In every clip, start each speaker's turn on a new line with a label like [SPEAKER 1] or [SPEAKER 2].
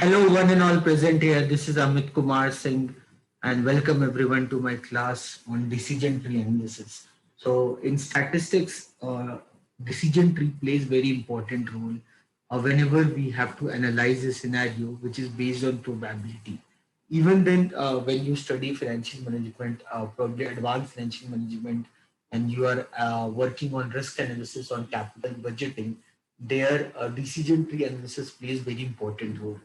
[SPEAKER 1] Hello, one and all present here. This is Amit Kumar Singh, and welcome everyone to my class on decision tree analysis. So, in statistics, decision tree plays very important role whenever we have to analyze a scenario which is based on probability. Even then, when you study financial management, probably advanced financial management, and you are working on risk analysis on capital budgeting, there decision tree analysis plays very important role.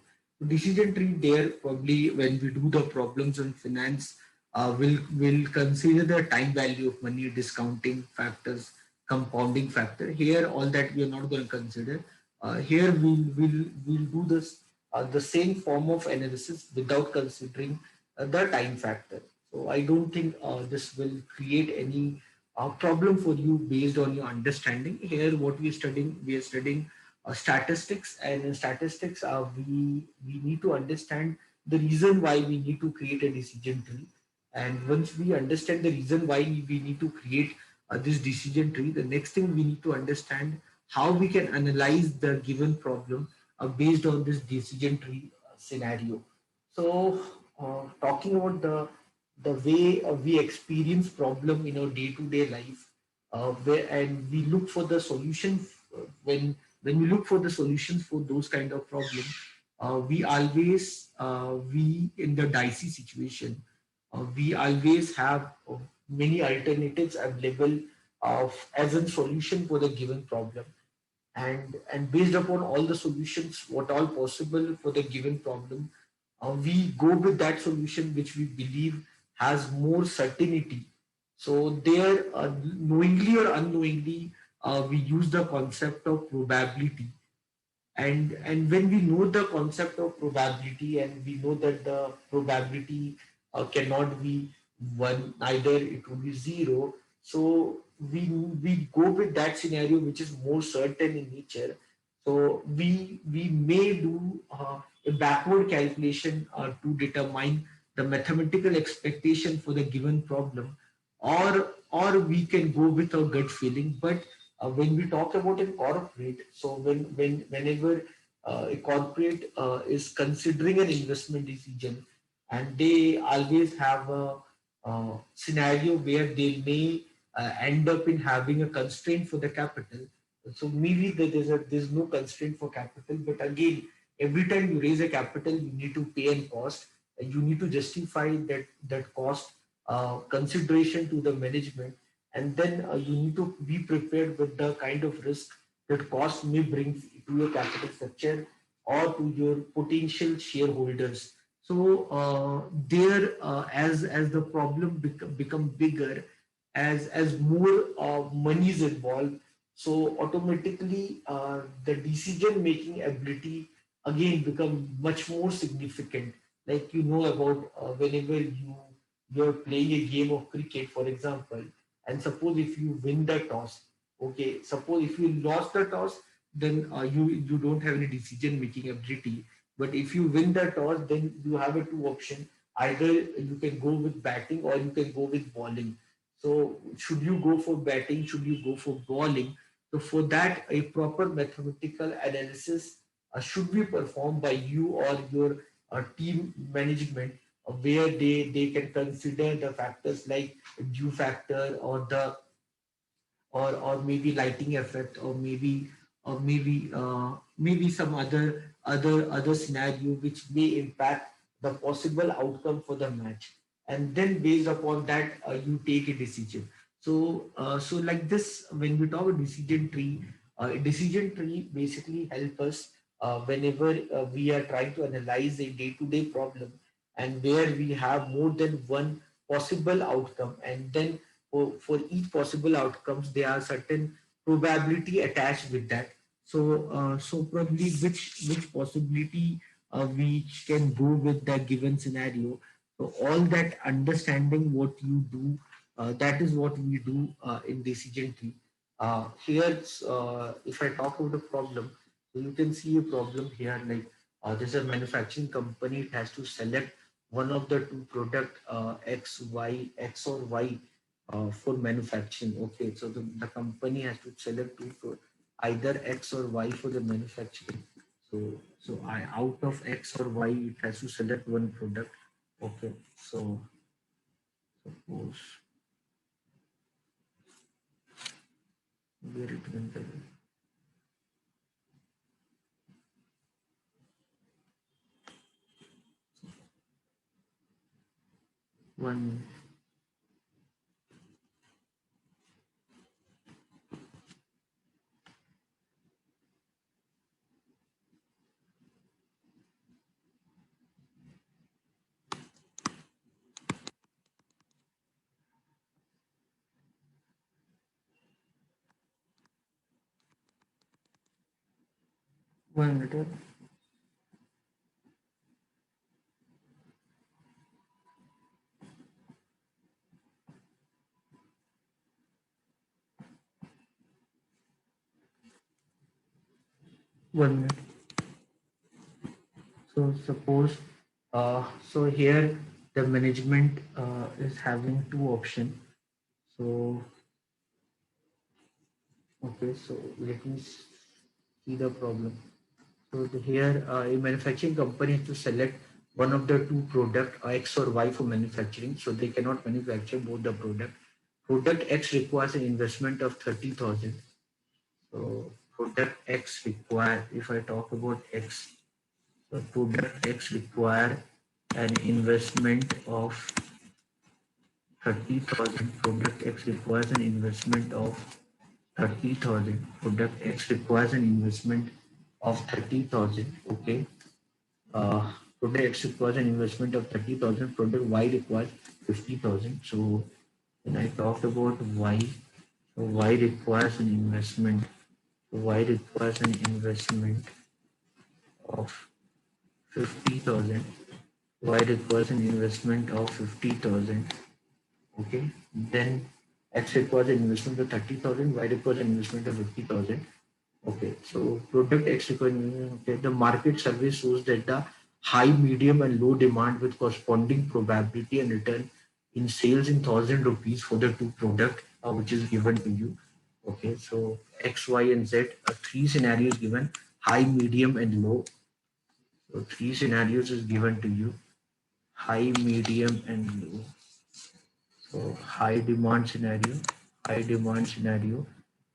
[SPEAKER 1] Decision tree there probably when we do the problems on finance, will consider the time value of money, discounting factors, compounding factor. Here all that we are not going to consider. Here we'll do this the same form of analysis without considering the time factor. So I don't think this will create any problem for you based on your understanding. Here what we are studying statistics, and in statistics we need to understand the reason why we need to create a decision tree. And once we understand the reason why we need to create this decision tree, the next thing we need to understand how we can analyze the given problem based on this decision tree scenario. So talking about the way we experience problem in our day-to-day life, and we look for the solutions when we look for the solutions for those kind of problems, we always we in the dicey situation, we always have many alternatives available as a solution for the given problem. And based upon all the solutions what all possible for the given problem, we go with that solution which we believe has more certainty. So there, knowingly or unknowingly, we use the concept of probability. And when we know the concept of probability, and we know that the probability cannot be one, either it will be zero. So we go with that scenario which is more certain in nature. So we may do a backward calculation to determine the mathematical expectation for the given problem, or we can go with our gut feeling. But when we talk about a corporate, so whenever a corporate is considering an investment decision, and they always have a scenario where they may end up in having a constraint for the capital. So maybe there's no constraint for capital, but again, every time you raise a capital, you need to pay a cost, and you need to justify that cost consideration to the management. And then you need to be prepared with the kind of risk that cost may bring to your capital structure or to your potential shareholders. So there, as the problem become bigger, as more money is involved, so automatically the decision making ability again become much more significant. Like you know about whenever you're playing a game of cricket, for example, and suppose if you win the toss, okay, suppose if you lost the toss, then you don't have any decision making ability. But if you win the toss, then you have a two option: either you can go with batting or you can go with bowling. So should you go for batting, should you go for bowling? So for that, a proper mathematical analysis should be performed by you or your team management, where they can consider the factors like dew factor, or the or maybe lighting effect, or maybe some other scenario which may impact the possible outcome for the match. And then based upon that, you take a decision. So like this, when we talk about decision tree basically help us whenever we are trying to analyze a day-to-day problem, and where we have more than one possible outcome. And then for each possible outcomes, there are certain probability attached with that. So probably which possibility we can go with that given scenario. So all that understanding what you do, that is what we do in decision tree. Here, if I talk about a problem, so you can see a problem here. Like there's a manufacturing company, it has to select one of the two product, X or Y, for manufacturing. Okay, so the company has to select two for either X or Y for the manufacturing. So I out of X or Y, it has to select one product. Okay. So suppose where it went away. One. 1 minute. 1 minute. So suppose, so here the management is having two options. So, okay, so let me see the problem. So here a manufacturing company has to select one of the two product X or Y for manufacturing. So they cannot manufacture both the product. Product X requires an investment of 30,000. So product X require, if I talk about X, so product X require an investment of 30,000. Product X requires an investment of 30,000. Product X requires an investment of 30,000. Okay. Product X requires an investment of 30,000. Product Y requires 50,000. So when I talked about Y, so Y requires an investment. Y requires an investment of 50,000. Y requires an investment of 50,000. Okay. Then X requires an investment of 30,000. Y requires an investment of 50,000. Okay, so product X requires, okay, the market survey shows that the high, medium, and low demand with corresponding probability and return in sales in 1,000 rupees for the two product which is given to you. Okay, so X, Y, and Z three scenarios given: high, medium, and low. So three scenarios is given to you: high, medium, and low. So high demand scenario,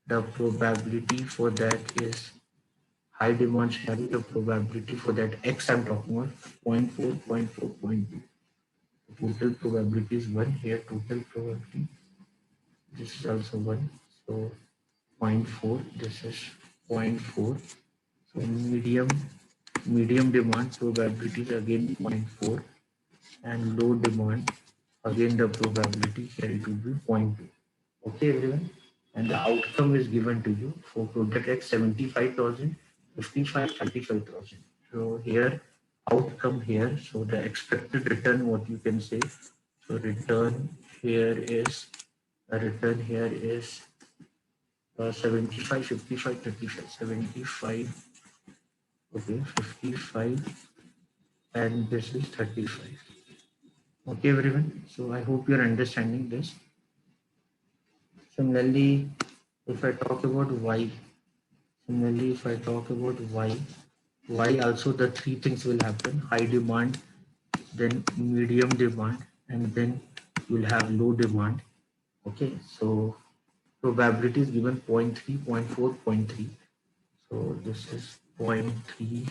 [SPEAKER 1] the probability for that is high demand scenario, the probability for that X I'm talking about zero point 0.4, zero point 0.4, zero point 0.2. Total probability is 1 here, total probability. This is also 1. So zero point 0.4, this is 0 point 0.4. So medium demand probability is again 0 point 0.4, and low demand, again the probability here it will be 0 point 0.2. Okay, everyone. And the outcome is given to you for product X 75,000, 55, 35,000. So here, outcome here. So the expected return, what you can say. So return here is, the return here is 75, 55, 35, 75, okay, 55, and this is 35. Okay, everyone. So I hope you're understanding this. Similarly, if I talk about Y, similarly, if I talk about Y also the three things will happen: high demand, then medium demand, and then you'll have low demand. Okay, so probability is given 0 0.3, 0 0.4, 0.3. So this is 0 0.3.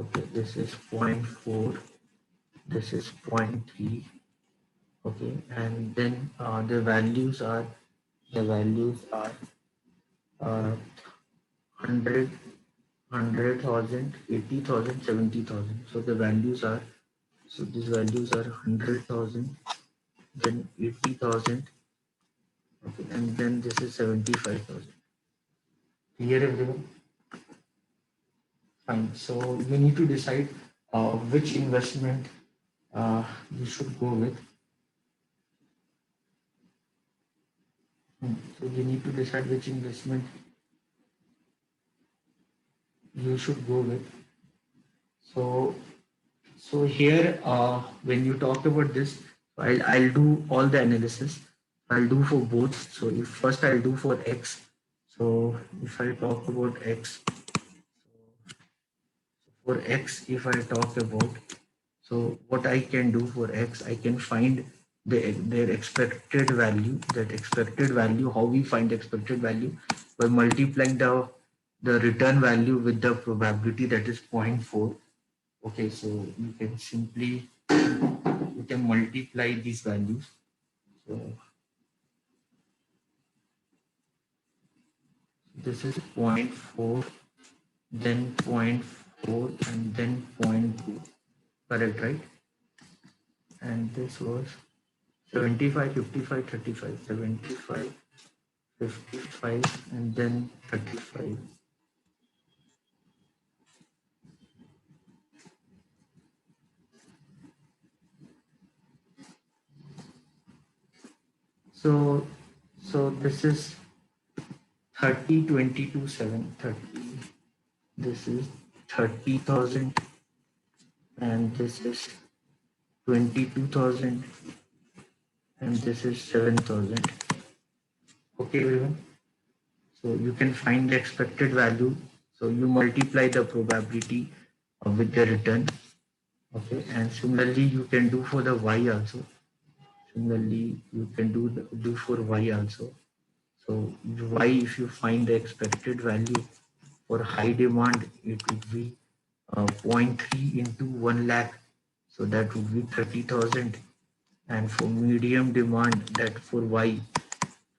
[SPEAKER 1] Okay, this is 0 0.4. This is 0 0.3. Okay, and then the values are 100, 100,000, 80,000, 70,000. So the values are, so these values are 100,000, then 80,000, okay, and then this is 75,000. Clear, everyone? Fine. So you need to decide which investment you should go with. So you need to decide which investment you should go with. So here, when you talk about this, I'll do all the analysis. I'll do for both. So if first I'll do for X. So if I talk about X, For X, if I talk about, so what I can do for X, I can find their expected value, that expected value, how we find expected value by multiplying the return value with the probability, that is 0.4. Okay, so you can simply, you can multiply these values. So this is zero point 0.4, then 0.4, and then 0.2. Correct, right? And this was 75, 55, 35, 75, 55, and then 35. So, so this is 30, 22, 7, 30. This is 30,000, and this is 22,000, and this is 7,000. Okay, everyone. So you can find the expected value. So you multiply the probability with the return. Okay, and similarly you can do for the y also. Similarly, you can do for y also. So y, if you find the expected value for high demand, it would be 0.3 into 1 lakh. So that would be 30,000. And for medium demand, that for y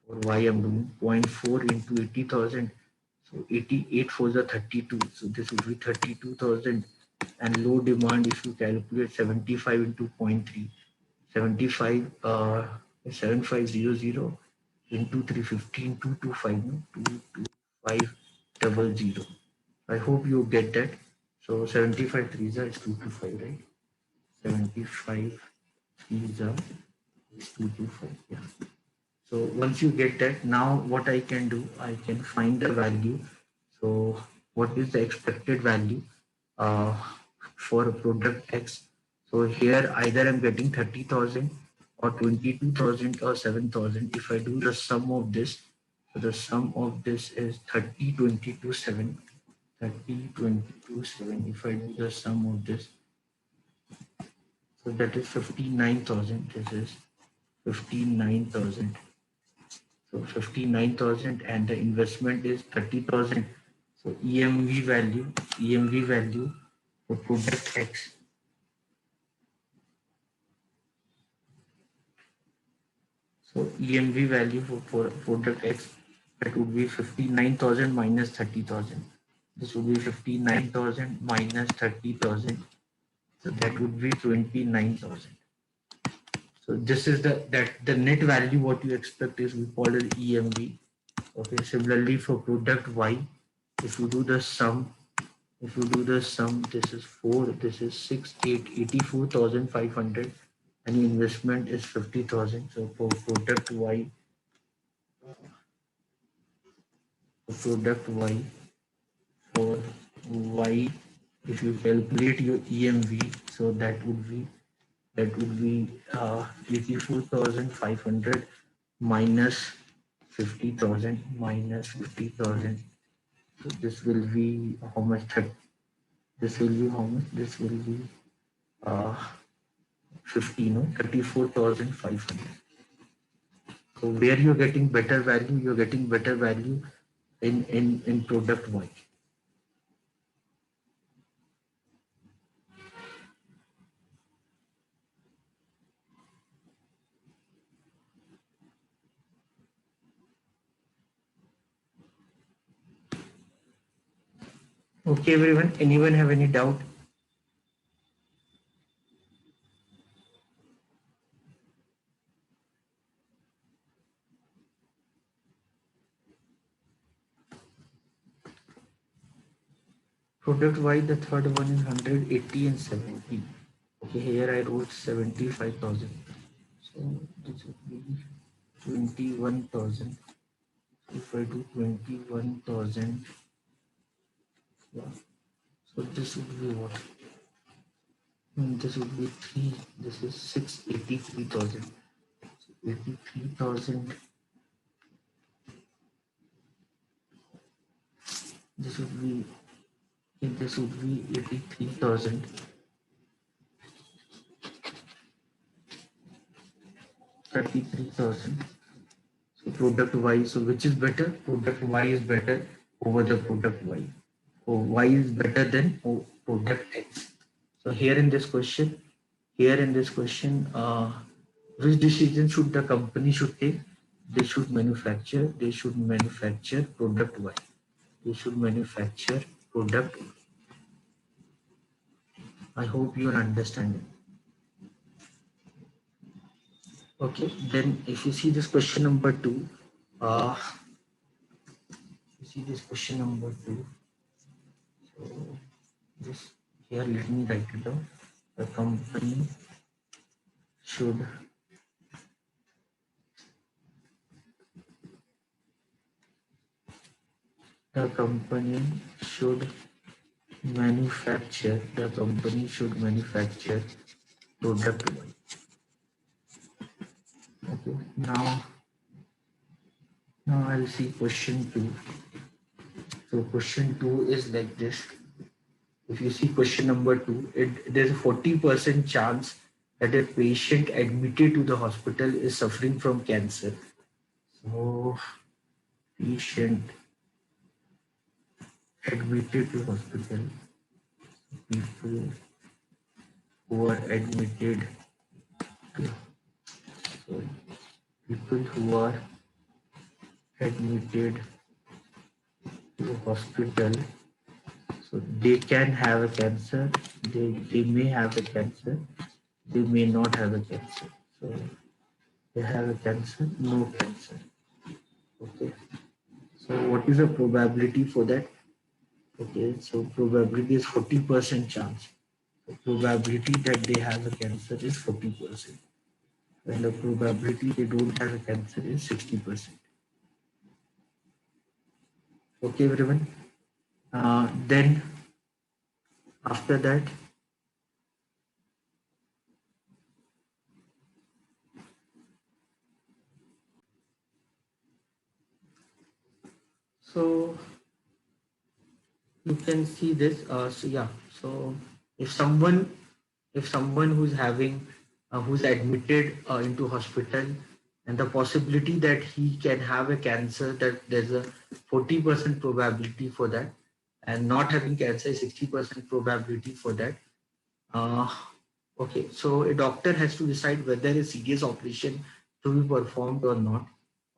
[SPEAKER 1] I'm doing zero point 0.4 into 80,000. So 88 for the 32. So this would be 32,000. And low demand, if you calculate 75 into 0.3, 75 7500 into 315, 225, no? 22500. I hope you get that. So 75 threes are 225, right? 75 threes are 225. Yeah. So once you get that, now what I can do, I can find the value. So what is the expected value uh, for product X? So here either I'm getting 30,000 or 22,000 or 7,000. If I do the sum of this, so the sum of this is 30, 22, 7. 30, 22, 7. If I do the sum of this, so that is 59,000. This is 59,000. So 59,000, and the investment is 30,000. So EMV value for product X. So EMV value for product X, that would be 59,000 minus 30,000. This would be 59,000 minus 30,000. So that would be 29,000. So this is the net value what you expect is, we call it EMV. Okay. Similarly for product Y, if you do the sum, this is 4, this is 6, 8, 84,500, and the investment is 50,000. So for product Y, for Y, if you calculate your EMV, so that would be 84,500 minus 50,000 minus 50,000. So this will be how much? This will be how much? This will be uh, 50, no? 34,500. So where you're getting better value, you're getting better value in product Y. Okay, everyone. Anyone have any doubt? Product Y, the third one is 180 and 70. Okay, here I wrote 75,000. So this would be 21,000. If I do 21,000, yeah. So this would be what? This would be 3. This is 683,000. 83,000. This would be this would be 83,000. 33,000. So product Y, so which is better? Product Y is better over the product Y. So Y is better than product X. So here in this question, which decision should the company should take? They should manufacture product Y. They should manufacture product. I hope you are understanding. Okay, then if you see this question number two, you see this question number two. So this here, let me write it down. The company should the company should manufacture product Y. Okay, now I'll see question two. So question two is like this. If you see question number two, there's a 40% chance that a patient admitted to the hospital is suffering from cancer. So patient admitted to hospital, people who are admitted to, sorry, people who are admitted to hospital, so they can have a cancer, they may have a cancer, they may not have a cancer. So they have a cancer, no cancer. Okay. So what is the probability for that? Okay, so probability is 40% chance. The probability that they have a cancer is 40%. And the probability they don't have a cancer is 60%. Okay, everyone. Then after that, so you can see this. So yeah, so if someone who's having who's admitted into hospital, and the possibility that he can have a cancer, that there's a 40% probability for that, and not having cancer is 60% probability for that. uh, okay, so a doctor has to decide whether a serious operation to be performed or not.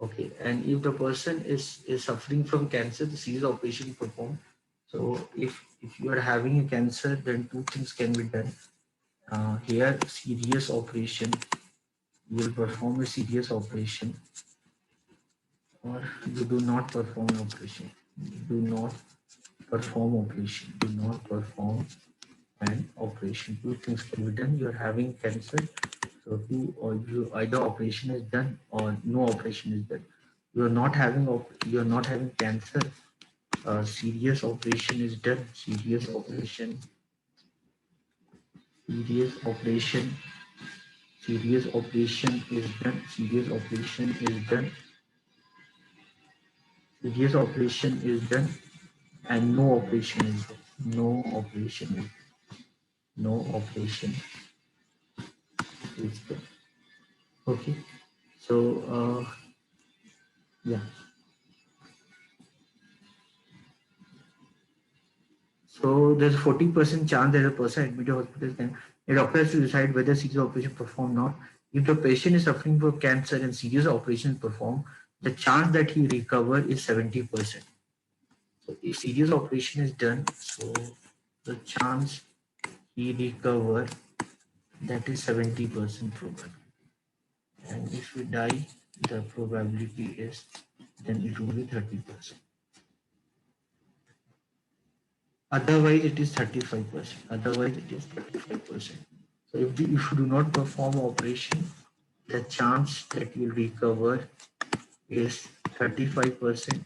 [SPEAKER 1] Okay, and if the person is suffering from cancer, the serious operation performed. So if you are having a cancer, then two things can be done. Here, serious operation, you will perform a serious operation, or you do not perform an operation. Do not perform operation. Do not perform an operation. Two things can be done. You are having cancer, so two, or you either operation is done or no operation is done. You are not having you are not having cancer. Serious operation is done. Serious operation Serious operation is done. Serious operation is done, and no operation is done. No operation is done. Okay. So yeah. So there's a 40% chance that a person admitted to hospital can. A doctor has to decide whether serious operation performed or not. If the patient is suffering from cancer and serious operation is performed, the chance that he recover is 70%. So if serious operation is done, so the chance he recover, that is 70% probability. And if we die, the probability is, then it will be 30%. Otherwise, it is 35%. So if you do not perform operation, the chance that you recover is 35%.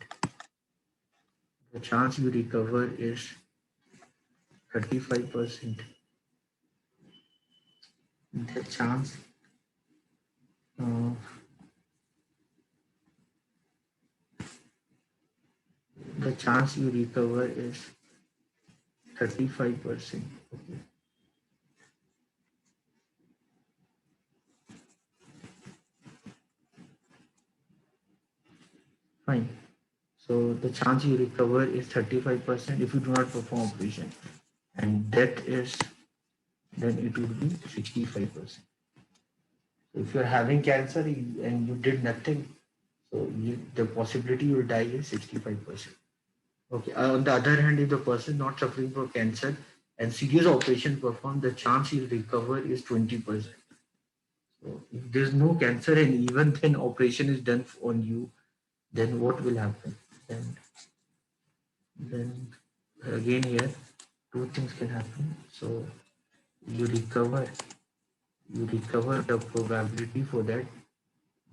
[SPEAKER 1] The chance you recover is 35%. The chance uh, you recover is 35%. Okay. Fine. So the chance you recover is 35% if you do not perform operation, and death is, then it would be 65%. If you're having cancer and you did nothing, so the possibility you will die is 65%. Okay. On the other hand, if the person not suffering from cancer and serious operation performed, the chance he'll recover is 20%. So if there's no cancer and even then operation is done on you, then what will happen? Then again here, two things can happen. So you recover, the probability for that.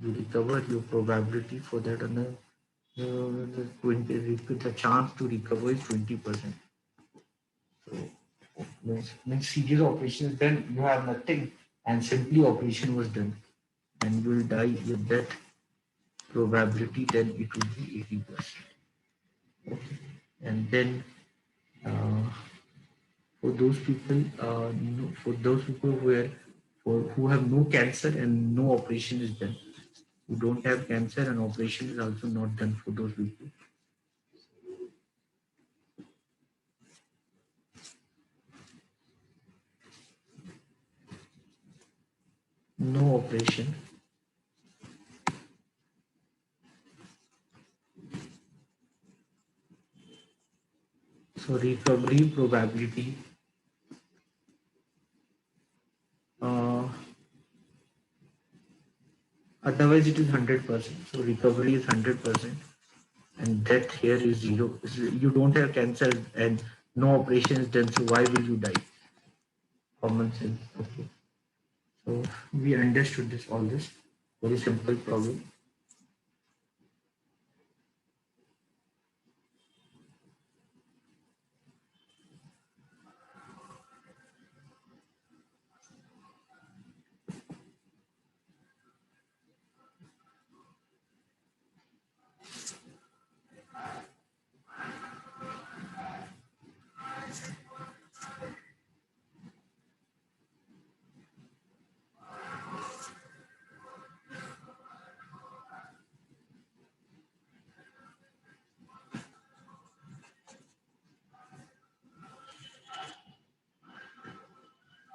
[SPEAKER 1] You recover your probability for that on the 20. The chance to recover is 20%. So means serious operation is done, you have nothing, and simply operation was done, and you will die with that probability, then it will be 80%. Okay. And then uh, for those people, for those people who have no cancer and no operation is done, who don't have cancer and operation is also not done for those people. No operation. So recovery probability, uh, otherwise it is 100%. So recovery is 100%, and death here is zero. You don't have cancer and no operation is done, so why will you die? Common sense. Okay. So we understood this, all this very simple problem.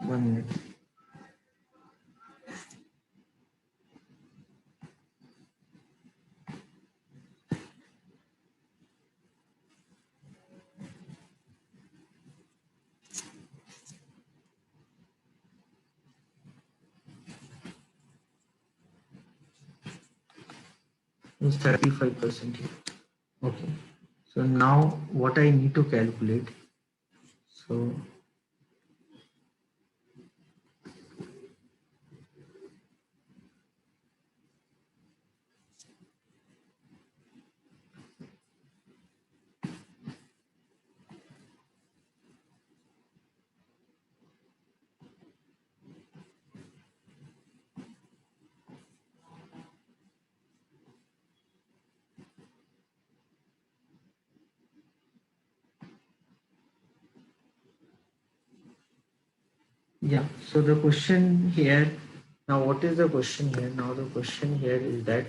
[SPEAKER 1] One minute. It's 35% here. Okay. So now what I need to calculate. So yeah. So the question here. Now what is the question here? Now the question here is that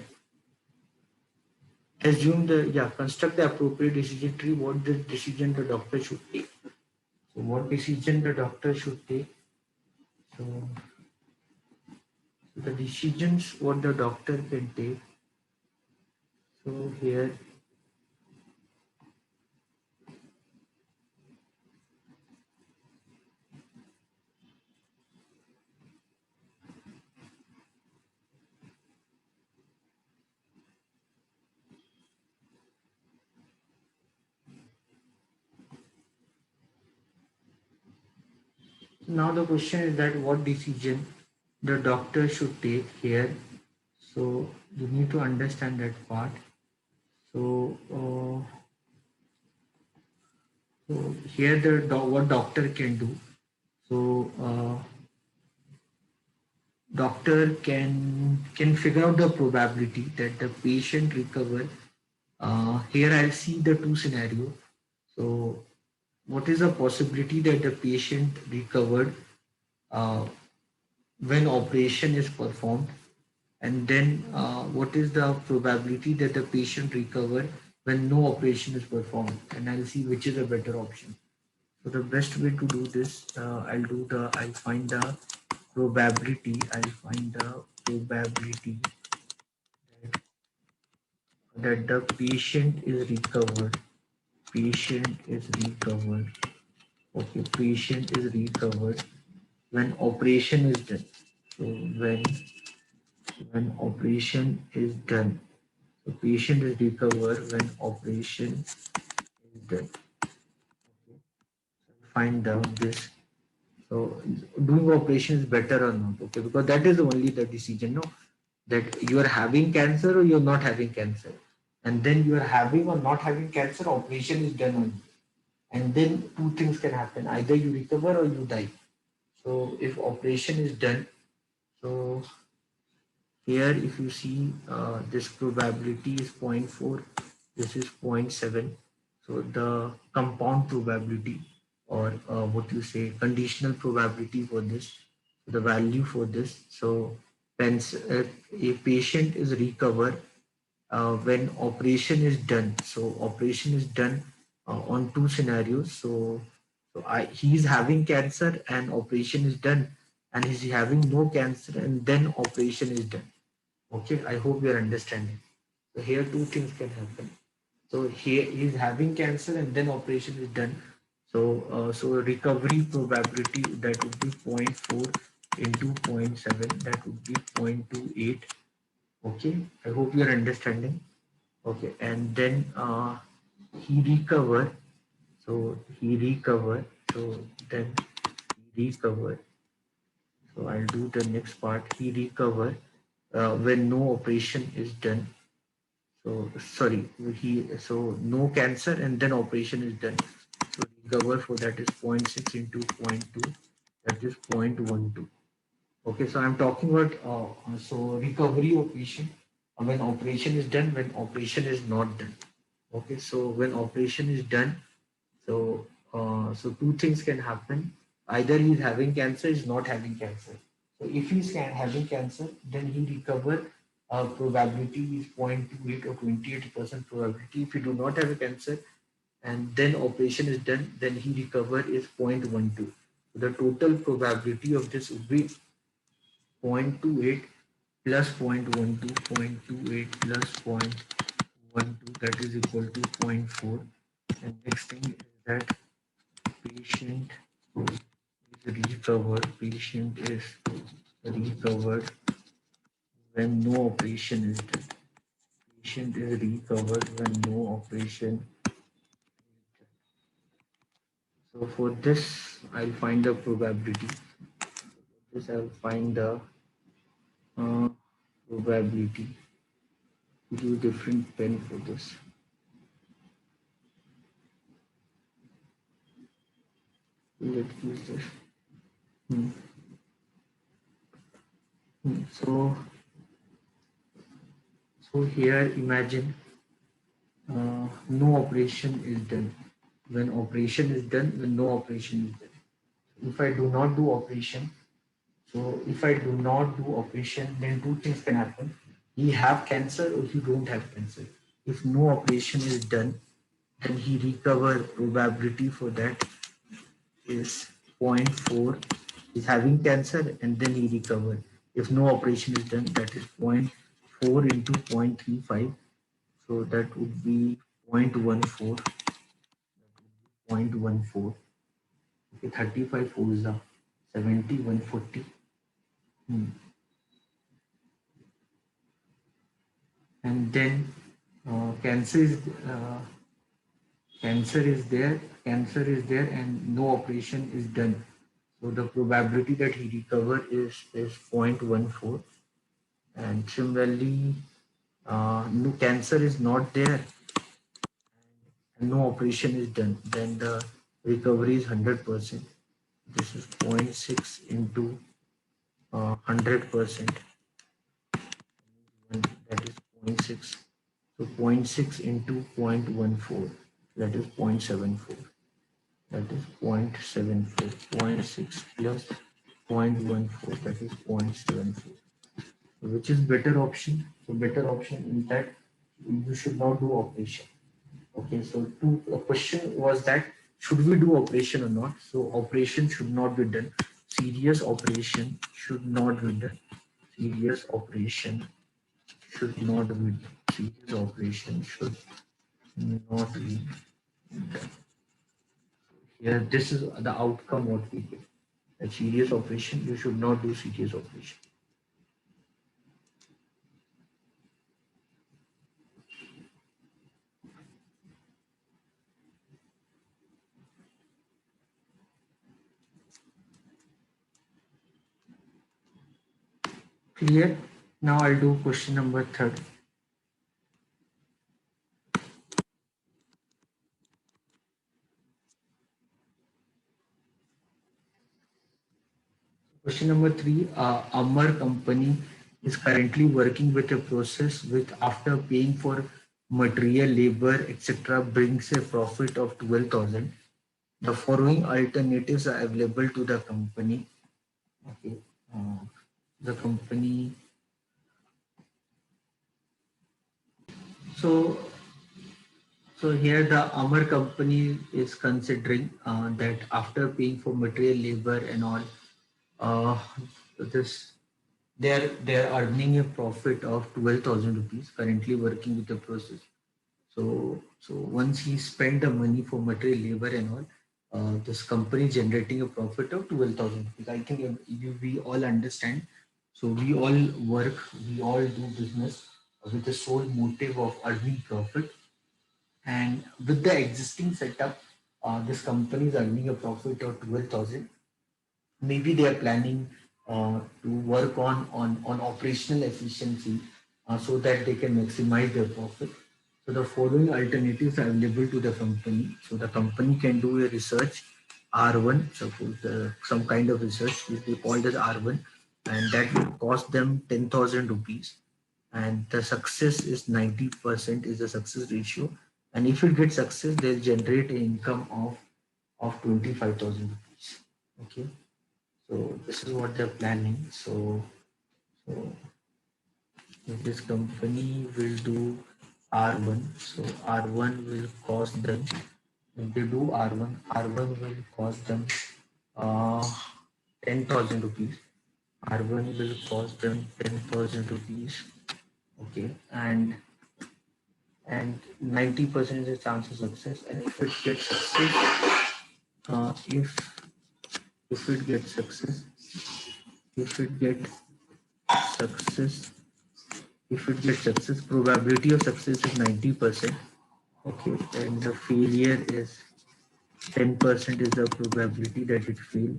[SPEAKER 1] assume construct the appropriate decision tree. What the decision the doctor should take. So what decision the doctor should take. So the decisions what the doctor can take. So here now the question is that what decision the doctor should take here. So you need to understand that part. So, so here what doctor can do. So doctor can figure out the probability that the patient recover. Here I'll see the two scenario. So what is the possibility that the patient recovered uh, when operation is performed, and then what is the probability that the patient recover when no operation is performed, and I'll see which is a better option. So the best way to do this, I'll find the probability, that the patient is recovered, patient is recovered, okay, patient is recovered when operation is done. So when operation is done, so patient is recovered when operation is done. Okay. So find out this. So doing operation is better or not? Okay, because that is only the decision, no, that you are having cancer or you're not having cancer, and then you are having or not having cancer. Operation is done on you, and then two things can happen: either you recover or you die. So if operation is done, so here, if you see, this probability is zero point 0.4, this is zero point 0.7. So the compound probability, or what you say, conditional probability for this, the value for this. So a patient is recovered when operation is done. So operation is done on two scenarios. He is having cancer and operation is done, and he's having no cancer and then operation is done. Okay, I hope you are understanding. So here two things can happen. So here he is having cancer and then operation is done. So recovery probability, that would be zero point 0.4 into zero point 0.7, that would be 0.28. Okay, I hope you are understanding. Okay, and then he recovered. So he recovered. So then he recovered. So I'll do the next part. He recovered when no operation is done. So sorry, so no cancer and then operation is done. So recover for that is zero point 0.6 into zero point 0.2, that is 0.12. Okay, so I'm talking about so recovery of patient when operation is done, when operation is not done. Okay, so when operation is done, so two things can happen. Either he's having cancer, he's not having cancer. So if he's having cancer, then he recover. Probability is 0.28 or 28% probability. If he do not have a cancer, and then operation is done, then he recover is 0.12. So the total probability of this would be 0.28 plus 0.12, 0.28 plus 0.12, that is equal to zero point 0.4. And next thing is that patient is recovered. Patient is recovered when no operation is done. Patient is recovered when no operation. So for this, I'll find the probability. This I'll find the uh, probability. Use different pen for this. Let's use this. Hmm. So here imagine no operation is done. When operation is done, when no operation is done. If I do not do operation, so if I do not do operation, then two things can happen. He have cancer or he don't have cancer. If no operation is done, then he recover. Probability for that is zero point 0.4. He's having cancer and then he recovered. If no operation is done, that is zero point 0.4 into 0.35. So that would be 0.14. 0.14. Okay, 35 fours are 70, 140. Hmm. And then cancer is cancer is there, and no operation is done. So the probability that he recover is 0.14. And similarly, no cancer is not there and no operation is done, then the recovery is 100%. This is zero point 0.6 into 100%, and that is zero point 0.6. So zero point 0.6 into 0.14, that is 0.74. that is 0.74, 0.6 plus 0.14, that is 0.74. Which is better option? So better option is that you should not do operation. Okay, so a question was that should we do operation or not? So operation should not be done. Serious operation should not be done. Serious operation should not be done. Serious operation should not be done. Here, this is the outcome what we get. A serious operation, you should not do serious operation. Clear? Now I'll do question number third. Question number three, Amar company is currently working with a process with after paying for material, labor, etc. brings a profit of 12,000. The following alternatives are available to the company. Okay. The company. So, so here the Amar company is considering that after paying for material, labor and all, uh, this they're earning a profit of 12,000 rupees currently working with the process. So once he spent the money for material labor and all, this company is generating a profit of 12,000 rupees. I think we all understand. So we all work, we all do business with the sole motive of earning profit. And with the existing setup, this company is earning a profit of 12,000. Maybe they are planning to work on operational efficiency so that they can maximize their profit. So the following alternatives are available to the company. So the company can do a research R1, suppose some kind of research which they called as R1, and that will cost them 10,000 rupees. And the success is 90% is the success ratio. And if it gets success, they'll generate an income of 25,000 rupees. Okay. So this is what they're planning. So this company will do R1. So R1 will cost them. If they do R1, R1 will cost them uh, 10,000 rupees. R1 will cost them 10,000 rupees. Okay, and 90% is the chance of success. And if it gets success, if it gets success, if it gets success, if it gets success, probability of success is 90%. Okay, and the failure is 10% is the probability that it fail,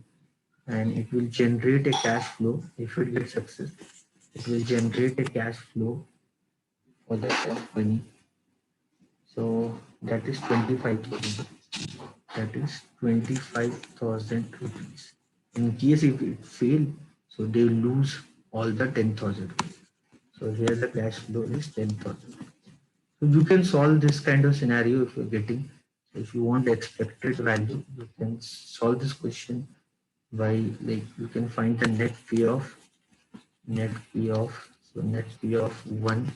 [SPEAKER 1] and it will generate a cash flow. If it gets success, it will generate a cash flow for the company. So that is 25,000. That is 25,000 rupees. In case if it fail, so they lose all the 10,000 rupees. So here the cash flow is 10,000. So you can solve this kind of scenario if you're getting, if you want expected value, you can solve this question by like you can find the net fee of so net fee of one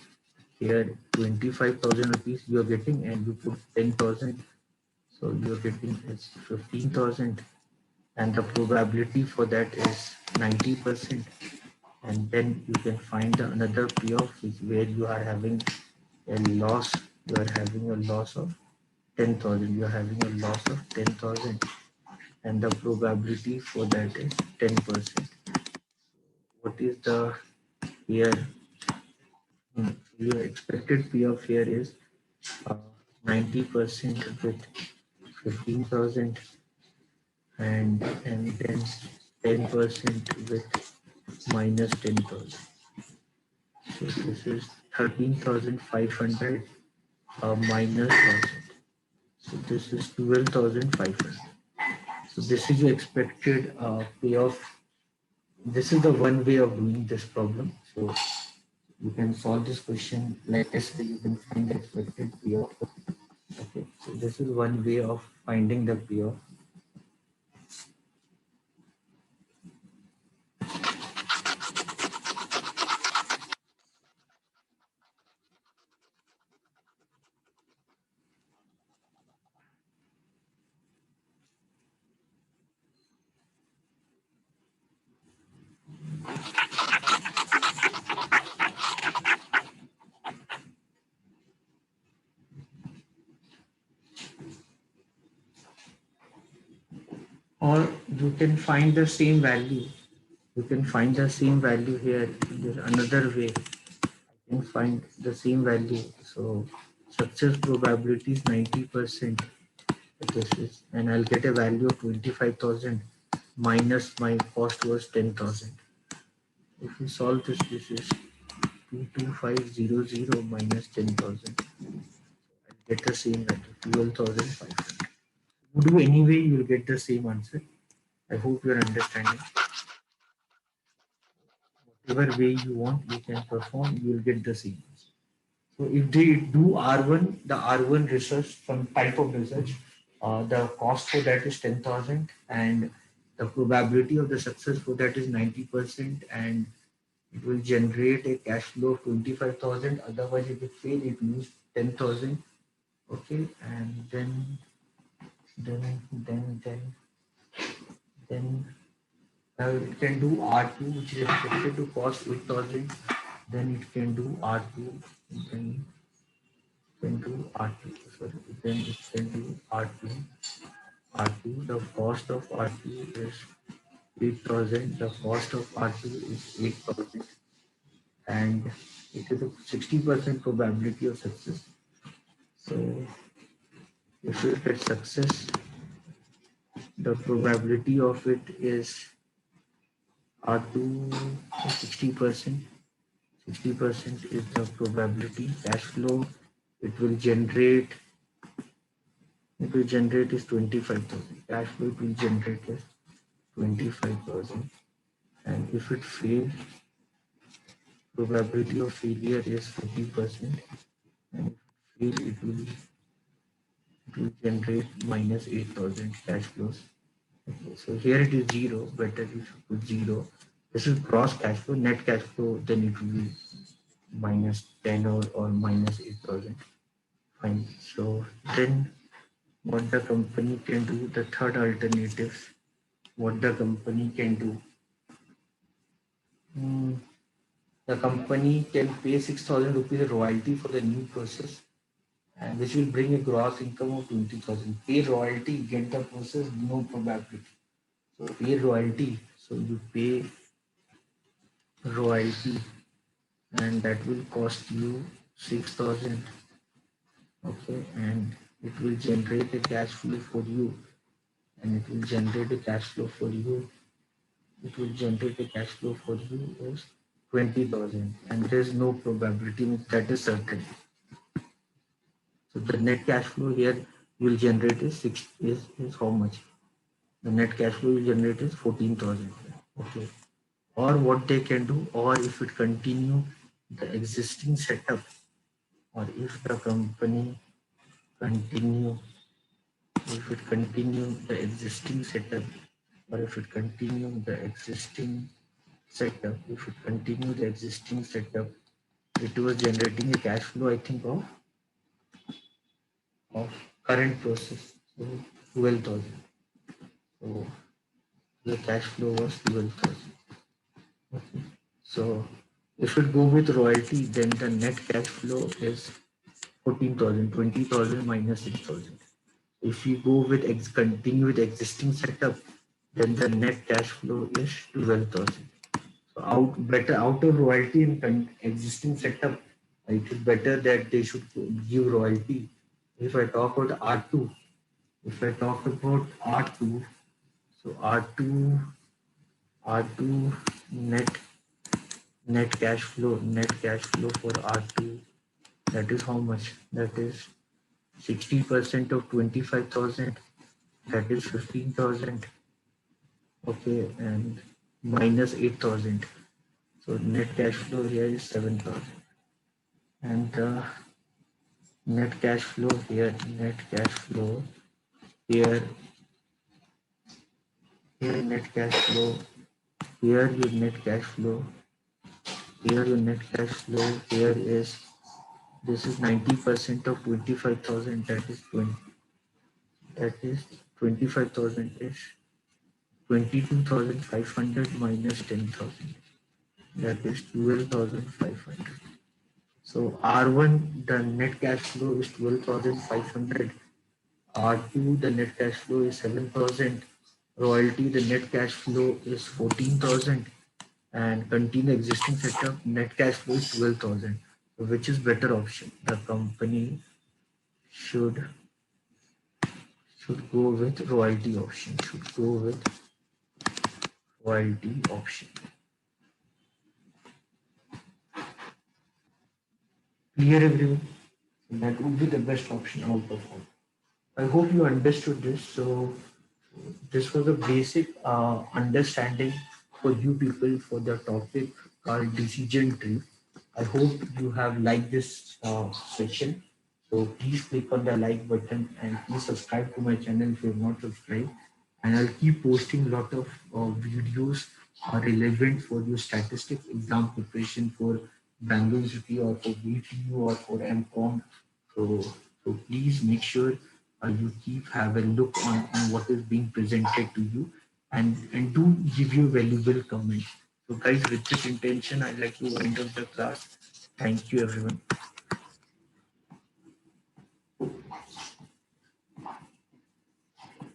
[SPEAKER 1] here 25,000 rupees you are getting and you put 10,000, so you're getting is 15,000 and the probability for that is 90%, and then you can find another P of where you are having a loss, you are having a loss of 10,000, you are having a loss of 10,000 and the probability for that is 10%. What is the here? Your expected P of here is 90% with 15,000 and then 10% with minus 10,000. So this is 13,500 minus 1,000. So this is 12,500. So this is the expected payoff. This is the one way of doing this problem. So you can solve this question like this way. You can find the expected payoff. Okay. So this is one way of finding the payoff. or you can find the same value. You can find the same value here. There's another way. I can find the same value. So success probability is 90%. This is, and I'll get a value of 25,000 minus my cost was 10,000. If we solve this, this is 22500 minus 10,000. I'll get the same value, 12,500. You do anyway, you'll get the same answer. I hope you're understanding. Whatever way you want, you can perform, you will get the same. So if they do R1, the R1 research, some type of research, the cost for that is 10,000 and the probability of the success for that is 90% and it will generate a cash flow of 25,000. Otherwise, if it fail, it lose 10,000. Okay, and then, then, then, then it can do R2, which is expected to cost 8,000. Then it can do R2, then can do R2. Sorry, then it can do R2. R2, the cost of R2 is 8,000. The cost of R2 is 8,000, and it is a 60% probability of success. So if you get success, the probability of it is R2 60%. 60% is the probability. Cash flow it will generate is 25,000. Cash flow it will generate is 25,000. And if it fails, probability of failure is 40%. And if it fail, it will generate minus 8,000 cash flows. Okay, so here it is zero. Better you should put zero. This is gross cash flow, net cash flow, then it will be minus 10 or minus 8,000. Fine. So then what the company can do, the third alternative, what the company can do. The company can pay 6,000 rupees royalty for the new process, and which will bring a gross income of 20,000. Pay royalty, get the process, no probability. So pay royalty. So you pay royalty, and that will cost you 6,000. Okay, and it will generate a cash flow for you, and it will generate a cash flow for you. It will generate a cash flow for you is 20,000, and there's no probability that is certain. So the net cash flow here will generate is how much? The net cash flow will generate is 14,000. Okay. Or what they can do, or if it continue the existing setup, or if the company continue, if it continue the existing setup, or if it continue the existing setup, if it continue the existing setup, it was generating a cash flow, I think, of current process, so 12,000. So the cash flow was 12,000. Okay. So if it go with royalty, then the net cash flow is 14,000, 20,000 minus 6,000. If you go with continue with existing setup, then the net cash flow is 12,000. So out of royalty and existing setup, it is better that they should give royalty. If I talk about R2, if I talk about R2, so R2 net cash flow for R2, that is how much? That is 60% of 25,000, that is 15,000. Okay, and minus 8,000. So net cash flow here is 7,000. And net cash flow here, net cash flow here, net cash flow, here your net cash flow, here your net cash flow, here is, this is 90% of 25,000, that is 20, that is 25,000 is 22,500 minus 10,000, that is 12,500. So R1, the net cash flow is 12,500. R2, the net cash flow is 7,000. royalty, the net cash flow is 14,000, and continue existing setup, net cash flow is 12,000. So which is better option? The company should should go with royalty option. Should go with royalty option. Clear everyone? That would be the best option out of all. I hope you understood this. So this was a basic understanding for you people for the topic called decision tree. I hope you have liked this session. So please click on the like button and please subscribe to my channel if you have not subscribed. And I'll keep posting a lot of videos relevant for your statistics exam preparation for Bangalore City or for VTU or for MCOM. So, so please make sure you keep have a look on what is being presented to you, and do give you valuable comments. So guys, with this intention, I'd like to end up the class. Thank you everyone.